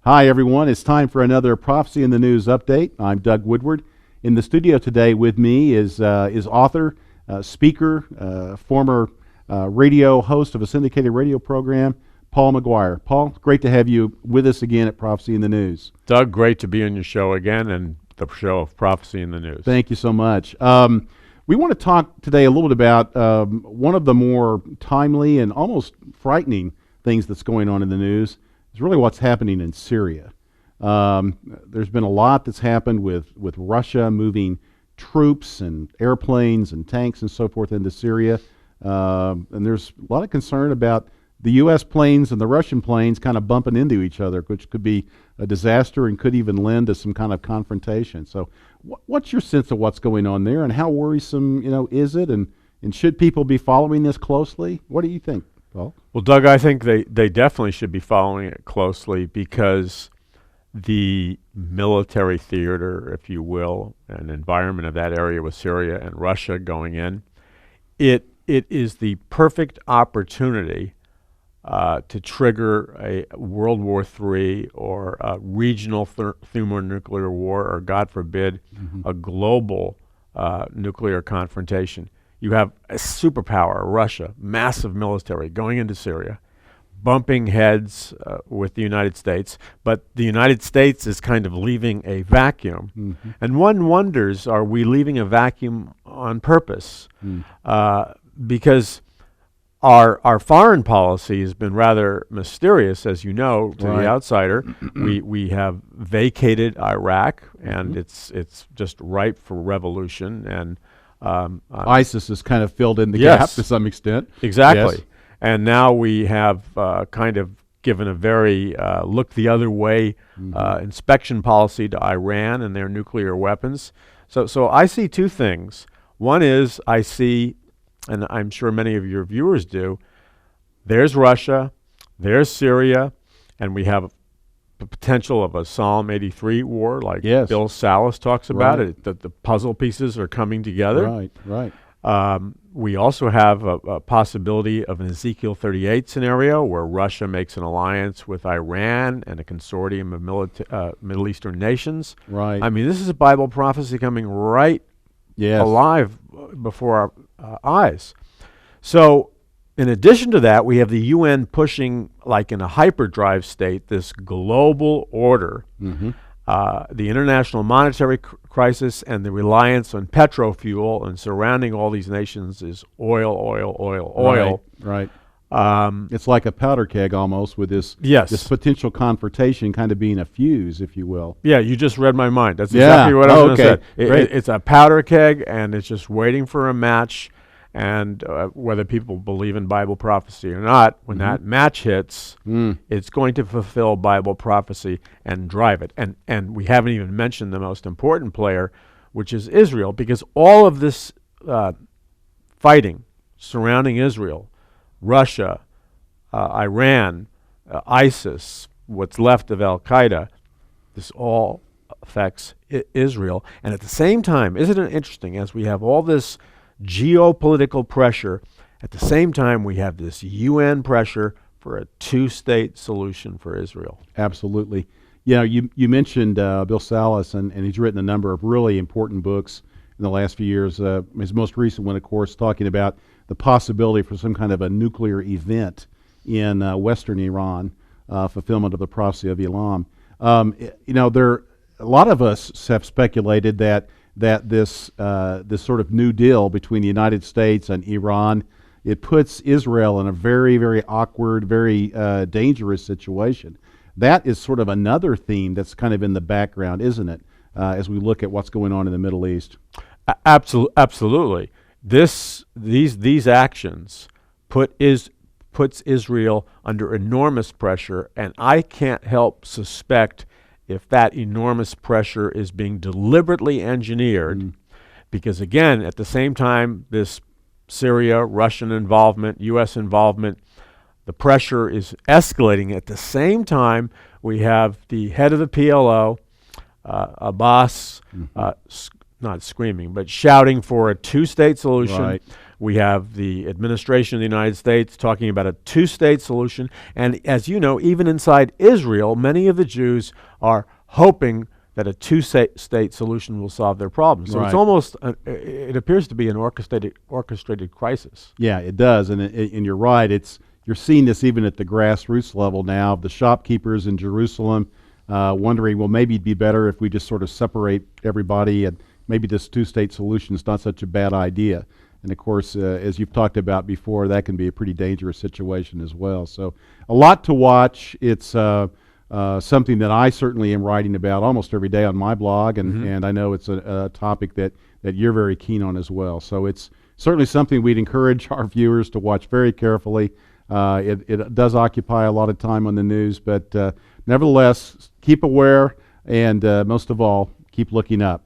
Hi, everyone. It's time for another Prophecy in the News update. I'm Doug Woodward. In the studio today with me is author, speaker, former radio host of a syndicated radio program, Paul McGuire. Paul, great to have you with us again at Prophecy in the News. Doug, great to be on your show again and the show of Prophecy in the News. Thank you so much. We want to talk today a little bit about one of the more timely and almost frightening things that's going on in the news. Is really what's happening in Syria. There's been a lot that's happened with Russia moving troops and airplanes and tanks and so forth into Syria. And there's a lot of concern about the U.S. planes and the Russian planes kind of bumping into each other, which could be a disaster and could even lend to some kind of confrontation. So what's your sense of what's going on there, and how worrisome, is it? And should people be following this closely? What do you think, Paul? Well, Doug, I think they definitely should be following it closely because the military theater, if you will, and environment of that area with Syria and Russia going in, it is the perfect opportunity to trigger a World War III or a regional thermonuclear war, or God forbid, a global nuclear confrontation. You have a superpower, Russia, massive military, going into Syria, bumping heads with the United States, but the United States is kind of leaving a vacuum. Mm-hmm. And one wonders, are we leaving a vacuum on purpose? Because our foreign policy has been rather mysterious, as you know, to the outsider. We have vacated Iraq, and it's just ripe for revolution. And ISIS has kind of filled in the gap to some extent. Exactly. Yes. And now we have kind of given a very look the other way inspection policy to Iran and their nuclear weapons. So I see two things. One is I see, and I'm sure many of your viewers do, there's Russia, there's Syria, and we have the potential of a Psalm 83 war, like Bill Salas talks about it, that the puzzle pieces are coming together. Right. We also have a possibility of an Ezechiel 38 scenario where Russia makes an alliance with Iran and a consortium of Middle Eastern nations. Right. I mean, this is a Bible prophecy coming alive before our eyes. So in addition to that, we have the UN pushing, like in a hyperdrive state, this global order, the international monetary crisis, and the reliance on petrofuel, and surrounding all these nations is oil. Right. It's like a powder keg almost, with this potential confrontation kind of being a fuse, if you will. Yeah, you just read my mind. That's exactly what I was going to say. It's a powder keg, and it's just waiting for a match. And whether people believe in Bible prophecy or not, when that match hits, it's going to fulfill Bible prophecy and drive it. And we haven't even mentioned the most important player, which is Israel, because all of this fighting surrounding Israel, Russia, Iran, ISIS, what's left of Al-Qaeda, this all affects Israel. And at the same time, isn't it interesting, as we have all this geopolitical pressure, at the same time we have this UN pressure for a two-state solution for Israel? Absolutely. You mentioned Bill Salas, and he's written a number of really important books in the last few years. His most recent one, of course, talking about the possibility for some kind of a nuclear event in western Iran, fulfillment of the prophecy of Elam. A lot of us have speculated that this sort of New Deal between the United States and Iran, it puts Israel in a very, very awkward, very dangerous situation. That is sort of another theme that's kind of in the background, isn't it, as we look at what's going on in the Middle East? Absolutely. These actions puts Israel under enormous pressure, and I can't help suspect if that enormous pressure is being deliberately engineered, because again, at the same time, this Syria, Russian involvement, U.S. involvement, the pressure is escalating. At the same time, we have the head of the PLO, Abbas, not screaming, but shouting for a two-state solution. We have the administration of the United States talking about a two-state solution. And as you know, even inside Israel, many of the Jews are hoping that a two-state solution will solve their problems. So it's almost, it appears to be an orchestrated crisis. Yeah, it does, and you're right. You're seeing this even at the grassroots level now. The shopkeepers in Jerusalem wondering, well, maybe it'd be better if we just sort of separate everybody, and maybe this two-state solution is not such a bad idea. And of course, as you've talked about before, that can be a pretty dangerous situation as well. So a lot to watch. It's something that I certainly am writing about almost every day on my blog, and I know it's a topic that you're very keen on as well. So it's certainly something we'd encourage our viewers to watch very carefully. It does occupy a lot of time on the news, but nevertheless, keep aware, and most of all, keep looking up.